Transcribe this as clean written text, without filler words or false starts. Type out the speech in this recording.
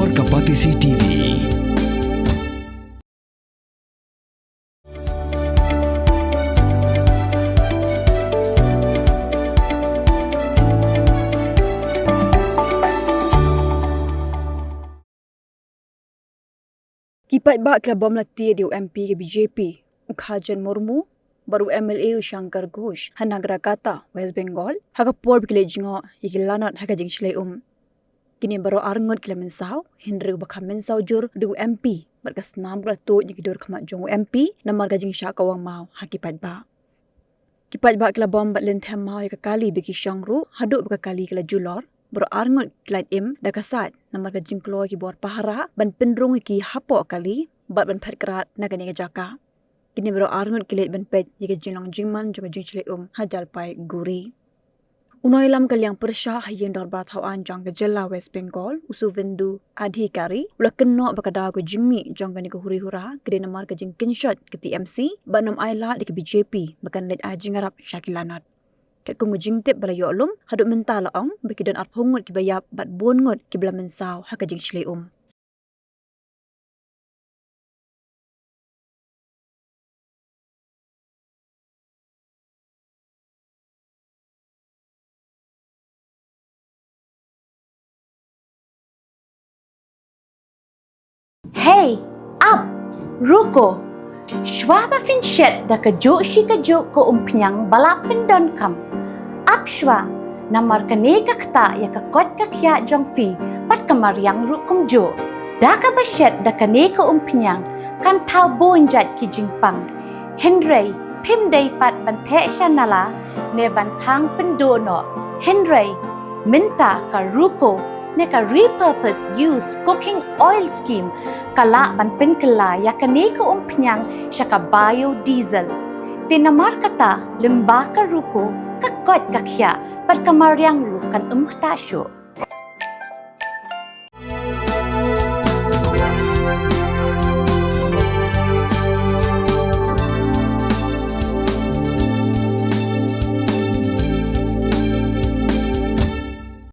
Luar Kapatisi TV. Ki Paidbah kala bom lati di UMP ke BJP, Ukhajan Murmu, baru MLA Shankar Ghosh, Hanagra Kata, West Bengal, haka por bikile jingo, yikilanat haka jing shlay Kini baru arngot kila Mynsaw, Henry bakha Mynsaw jur di UMP, berkas nam kala tu yikidur kamat jong UMP, namar ka jing syakawang mau haki Paidbah. Ki Paidbah kala bom bat lenthem mau yaka kali biki syangru, Haduh baka kali kala julor, baru arngot kila im dakasat, namar ka jing keluar ki buar pahara, ban pendrung ki hapo kali, bat ban phat kerat nagani ka jaka. Kini baru arngot kilit ban pet yaka jinglong jingman juga jing cile hajal pai guri. Unoy lam kaliang persya hayin dor bathauan jang ke jela West Bengal, usu vendu adhikari, ula kenok bakada ko jingmi jang gani ko huri hura, kede namar ka jing kinshot ke TMC, bat nam ayla di ke BJP, bakan let ajing arap syakilanat. Kat kung jing tip bala yolum, Haduh minta laong, baki dan arpungut ki bayap bat buongut ki bala Mynsaw haka jing shlay Hey, up, ruko. Shwa fin shet da kajo shi kajo ko umpiang balapin don kam. Up shwa, namar kane kakta ya kakot kakya jong fi pat kamariang rukum jo. Da ka bashet da kane ko umpiang kan tau bonjat ki jingpang. Henry, pim day pat bante shanala ne bantang pendono. Henry, minta ka ruko neka repurpose use cooking oil scheme kala ban penkala ya kane ko umpiang syaka biodiesel. Tinamar kata lemba ka ruko kakot kakya pat kamariang rukan umktasyo.